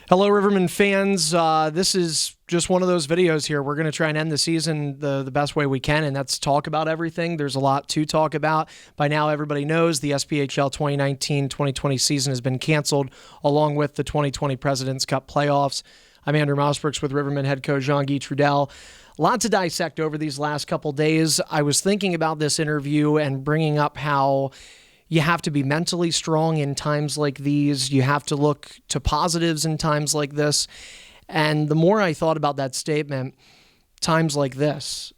Hello, Riverman fans. This is just one of those videos here. We're going to try and end the season the best way we can, and that's talk about everything. There's a lot to talk about. By now, everybody knows the SPHL 2019-2020 season has been canceled, along with the 2020 President's Cup playoffs. I'm Andrew Mossbrooks with Riverman head coach Jean-Guy Trudel. A lot to dissect over these last couple days. I was thinking about this interview and bringing up how you have to be mentally strong in times like these. You have to look to positives in times like this. And the more I thought about that statement, times like this,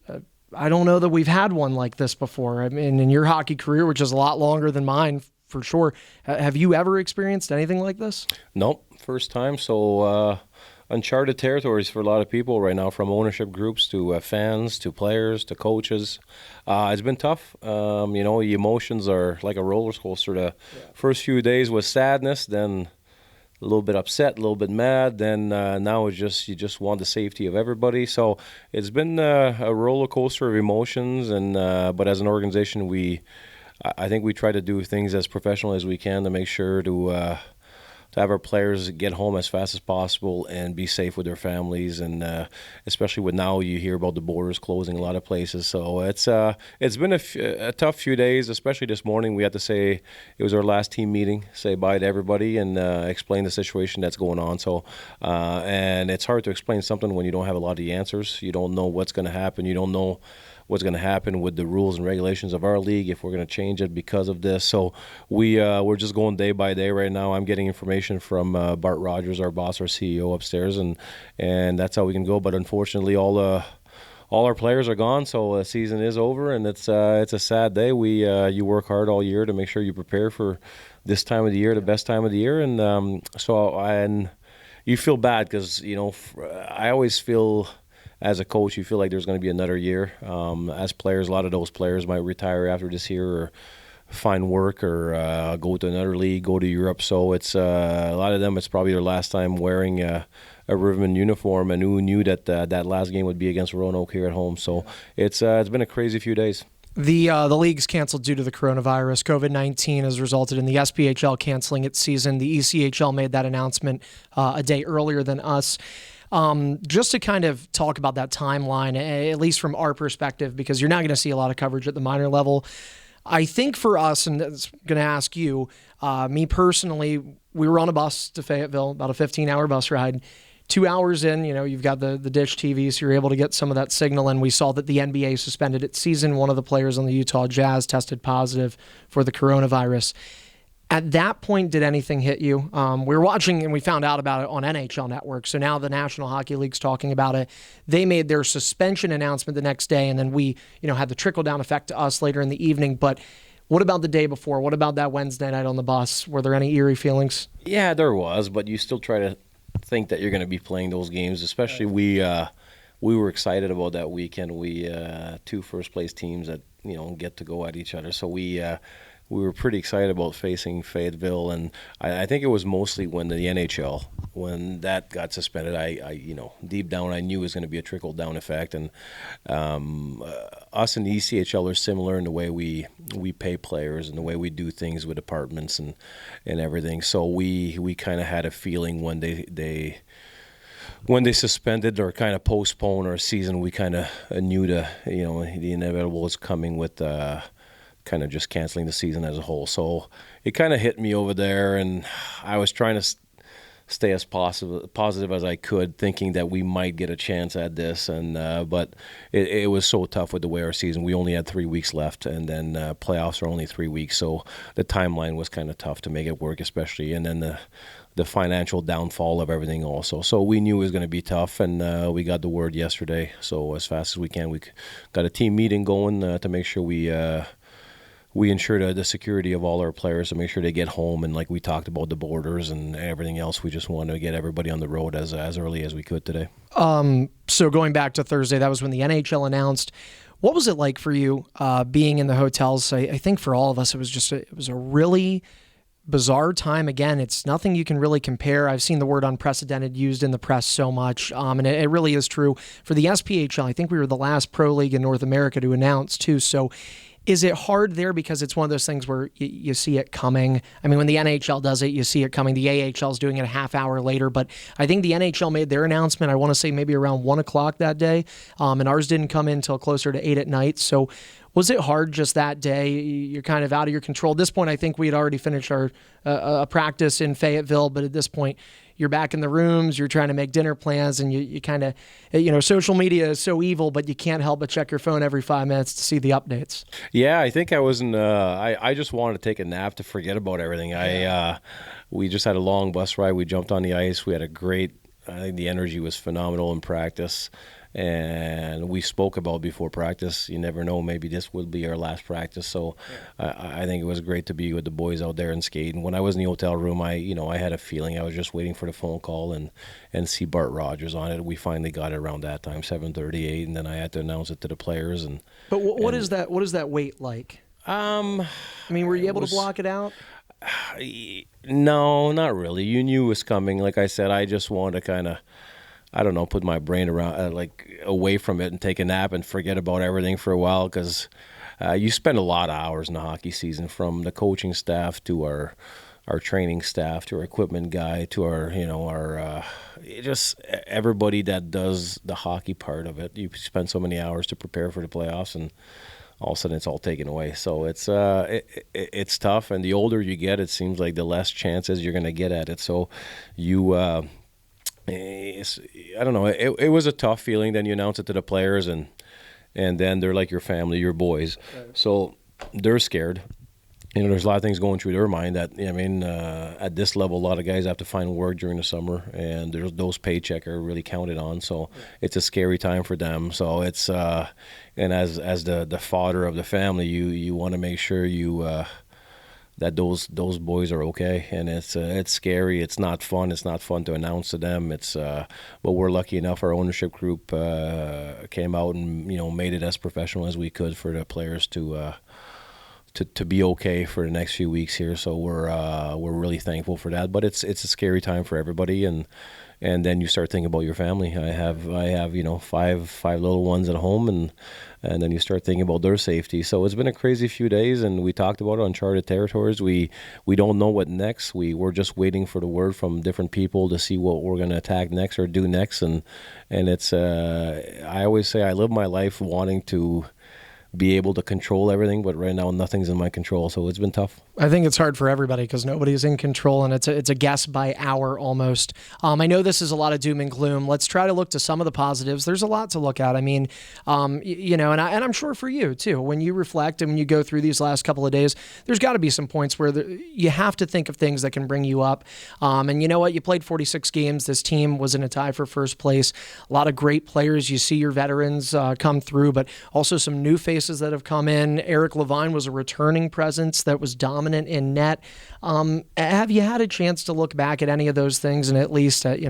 I don't know that we've had one like this before. I mean, in your hockey career, which is a lot longer than mine, for sure, have you ever experienced anything like this? Nope, first time. So uncharted territories for a lot of people right now, from ownership groups to fans to players to coaches. It's been tough. Emotions are like a roller coaster. The first few days was sadness, then a little bit upset, a little bit mad. Then now it's just you just want the safety of everybody. So it's been a roller coaster of emotions. And but as an organization, I think we try to do things as professional as we can to make sure to have our players get home as fast as possible and be safe with their families, and especially with now you hear about the borders closing a lot of places. So it's been a tough few days, especially this morning. We had to say it was our last team meeting, say bye to everybody, and explain the situation that's going on. So and it's hard to explain something when you don't have a lot of the answers. You don't know what's going to happen. You don't know what's going to happen with the rules and regulations of our league, if we're going to change it because of this. So we're just going day by day right now. I'm getting information from Bart Rogers, our boss, our CEO upstairs, and that's how we can go. But unfortunately, all our players are gone, so the season is over, and it's a sad day. You work hard all year to make sure you prepare for this time of the year, the best time of the year, and you feel bad because I always feel, as a coach, you feel like there's going to be another year. As players, a lot of those players might retire after this year or find work or go to another league, go to Europe. So it's a lot of them, it's probably their last time wearing a Riverman uniform, and who knew that that last game would be against Roanoke here at home. So it's been a crazy few days. The league's canceled due to the coronavirus. COVID-19 has resulted in the SPHL canceling its season. The ECHL made that announcement a day earlier than us. Just to kind of talk about that timeline, at least from our perspective, because you're not going to see a lot of coverage at the minor level. I think for us, and I'm going to ask you, me personally, we were on a bus to Fayetteville, about a 15-hour bus ride. 2 hours in, you've got the dish TV, so you're able to get some of that signal, and we saw that the NBA suspended its season. One of the players on the Utah Jazz tested positive for the coronavirus. At that point, did anything hit you? We were watching and we found out about it on NHL Network. So now the National Hockey League's talking about it. They made their suspension announcement the next day, and then we, had the trickle-down effect to us later in the evening. But what about the day before? What about that Wednesday night on the bus? Were there any eerie feelings? Yeah, there was, but you still try to think that you're going to be playing those games. Especially we were excited about that weekend. We two first-place teams that get to go at each other. So we were pretty excited about facing Fayetteville, and I think it was mostly when the NHL, when that got suspended, I deep down I knew it was going to be a trickle-down effect, and us and the ECHL are similar in the way we pay players and the way we do things with departments and everything. So we kind of had a feeling when they suspended or kind of postponed our season, we kind of knew the inevitable was coming with kind of just canceling the season as a whole. So it kind of hit me over there, and I was trying to stay as positive as I could, thinking that we might get a chance at this. And but it was so tough with the way our season. We only had 3 weeks left, and then playoffs are only 3 weeks. So the timeline was kind of tough to make it work, especially. And then the financial downfall of everything also. So we knew it was going to be tough, and we got the word yesterday. So as fast as we can, we got a team meeting going to make sure we ensure the security of all our players to make sure they get home. And like we talked about the borders and everything else, we just wanted to get everybody on the road as early as we could today. So going back to Thursday, that was when the NHL announced. What was it like for you being in the hotels? I think for all of us, it was a really bizarre time. Again, it's nothing you can really compare. I've seen the word unprecedented used in the press so much, and it really is true. For the SPHL, I think we were the last pro league in North America to announce too. So Is it hard there because it's one of those things where you see it coming? I mean, when the NHL does it, you see it coming. The AHL is doing it a half hour later, but I think the NHL made their announcement, I want to say maybe around 1 o'clock that day, and ours didn't come in until closer to 8 at night. So was it hard just that day? You're kind of out of your control. At this point, I think we had already finished our practice in Fayetteville, but at this point, you're back in the rooms, you're trying to make dinner plans, and you kind of, social media is so evil, but you can't help but check your phone every 5 minutes to see the updates. Yeah, I think I wasn't. I just wanted to take a nap to forget about everything. We just had a long bus ride. We jumped on the ice. We had a great. I think the energy was phenomenal in practice. And we spoke about before practice, you never know, maybe this will be our last practice. So I think it was great to be with the boys out there and skate. And when I was in the hotel room, I had a feeling. I was just waiting for the phone call and see Bart Rogers on it. We finally got it around that time, 7:38, and then I had to announce it to the players. But what is that? What is that wait like? I mean, were you able to block it out? No, not really. You knew it was coming. Like I said, I just wanted to kind of, I don't know, put my brain around, away from it and take a nap and forget about everything for a while, because you spend a lot of hours in the hockey season, from the coaching staff to our training staff to our equipment guy to our just everybody that does the hockey part of it. You spend so many hours to prepare for the playoffs, and all of a sudden it's all taken away. So it's tough, and the older you get, it seems like the less chances you're going to get at it. So I don't know. It was a tough feeling. Then you announce it to the players, and then they're like your family, your boys. Right. So they're scared. There's a lot of things going through their mind. At this level, a lot of guys have to find work during the summer, and those paychecks are really counted on. So it's a scary time for them. So it's and as the father of the family, you want to make sure that those boys are okay, and it's scary. It's not fun. It's not fun to announce to them. But we're lucky enough. Our ownership group came out and made it as professional as we could for the players to be okay for the next few weeks here. So we're really thankful for that. But it's a scary time for everybody, and then you start thinking about your family. I have five little ones at home, and then you start thinking about their safety. So it's been a crazy few days, and we talked about it, uncharted territories. We don't know what next. We're just waiting for the word from different people to see what we're going to attack next or do next. And it's I always say I live my life wanting to be able to control everything, but right now nothing's in my control, so it's been tough. I think it's hard for everybody because nobody's in control, and it's a guess by hour almost. I know this is a lot of doom and gloom. Let's try to look to some of the positives. There's a lot to look at. I mean, and I'm sure for you too, when you reflect and when you go through these last couple of days, there's got to be some points where you have to think of things that can bring you up. And you know what? You played 46 games. This team was in a tie for first place. A lot of great players. You see your veterans come through, but also some new faces that have come in. Eric Levine was a returning presence that was dominant in net. Have you had a chance to look back at any of those things, and at least, this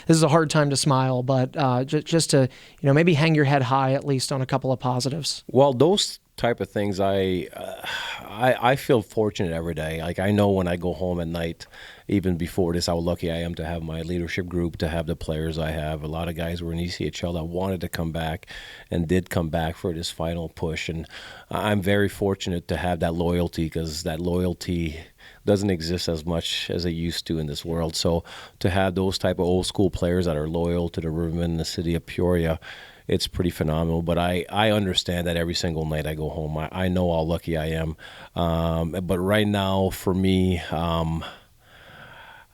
is a hard time to smile, but just to, maybe hang your head high at least on a couple of positives? Well, those type of things, I feel fortunate every day. Like, I know when I go home at night, even before this, how lucky I am to have my leadership group, to have the players I have. A lot of guys were in ECHL that wanted to come back and did come back for this final push. And I'm very fortunate to have that loyalty, because that loyalty doesn't exist as much as it used to in this world. So to have those type of old school players that are loyal to the Rivermen and the city of Peoria, it's pretty phenomenal. But I understand that every single night I go home, I know how lucky I am. But right now, for me,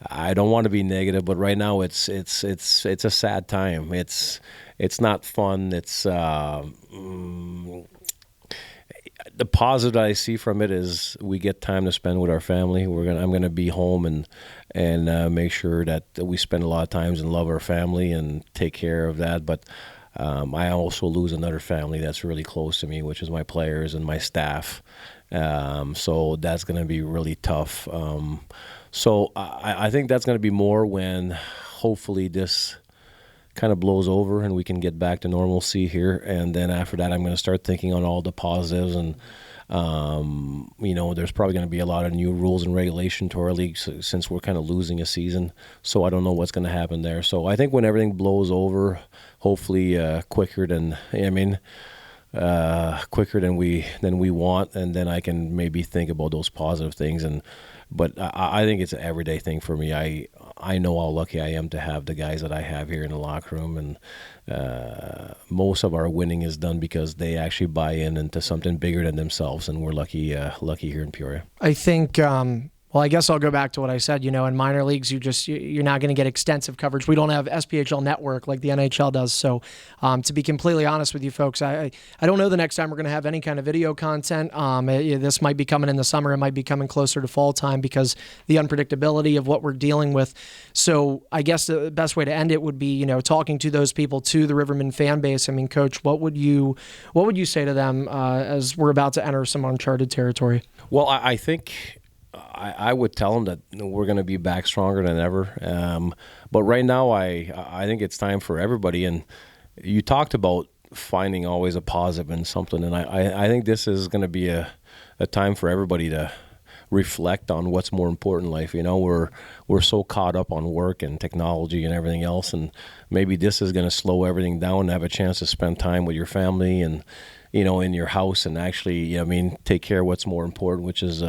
I don't want to be negative, but right now it's a sad time. It's not fun. It's the positive I see from it is we get time to spend with our family. I'm gonna be home and make sure that we spend a lot of times and love our family and take care of that. But I also lose another family that's really close to me, which is my players and my staff. So that's going to be really tough. So I think that's going to be more when hopefully this kind of blows over and we can get back to normalcy here. And then after that, I'm going to start thinking on all the positives. And, there's probably going to be a lot of new rules and regulation to our league since we're kind of losing a season. So I don't know what's going to happen there. So I think when everything blows over, hopefully quicker than, quicker than we want, and then I can maybe think about those positive things. But I think it's an everyday thing for me. I know how lucky I am to have the guys that I have here in the locker room, and most of our winning is done because they actually buy in into something bigger than themselves, and we're lucky here in Peoria. I think. Well, I guess I'll go back to what I said. In minor leagues, you're not going to get extensive coverage. We don't have SPHL network like the NHL does. So, to be completely honest with you folks, I don't know the next time we're going to have any kind of video content. This might be coming in the summer. It might be coming closer to fall time because the unpredictability of what we're dealing with. So, I guess the best way to end it would be, talking to those people, to the Riverman fan base. I mean, Coach, what would you say to them as we're about to enter some uncharted territory? Well, I think. I would tell them that we're going to be back stronger than ever. But right now, I think it's time for everybody. And you talked about finding always a positive in something, and I think this is going to be a time for everybody to reflect on what's more important in life. We're so caught up on work and technology and everything else, and maybe this is going to slow everything down and have a chance to spend time with your family and in your house and actually take care of what's more important, which is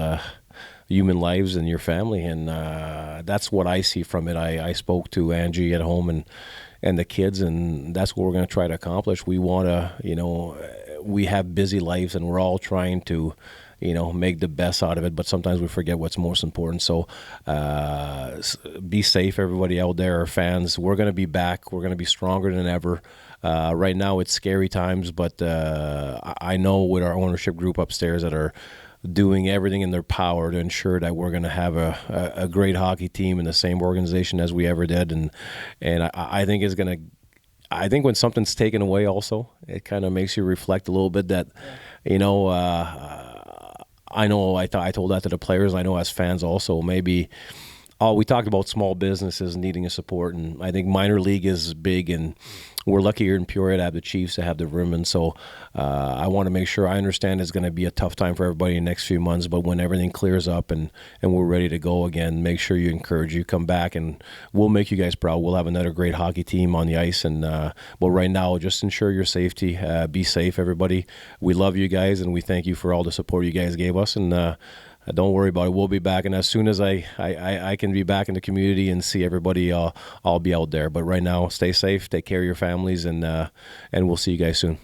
human lives and your family. And that's what I see from it. I spoke to Angie at home and the kids, and that's what we're going to try to accomplish. We want to, we have busy lives, and we're all trying to, make the best out of it, but sometimes we forget what's most important. So be safe, everybody out there, our fans. We're going to be back. We're going to be stronger than ever. Right now it's scary times, but I know with our ownership group upstairs that are doing everything in their power to ensure that we're going to have a great hockey team in the same organization as we ever did. And I think it's going to, I think when something's taken away also, it kind of makes you reflect a little bit that, I know I told that to the players. I know as fans also, maybe we talked about small businesses needing a support, and I think minor league is big, and we're lucky here in Peoria to have the Chiefs, to have the Rivermen. So I want to make sure I understand it's going to be a tough time for everybody in the next few months, but when everything clears up and we're ready to go again, make sure you come back, and we'll make you guys proud. We'll have another great hockey team on the ice, and but right now, just ensure your safety. Be safe, everybody. We love you guys, and we thank you for all the support you guys gave us, and don't worry about it. We'll be back, and as soon as I can be back in the community and see everybody, I'll be out there. But right now, stay safe, take care of your families, and we'll see you guys soon.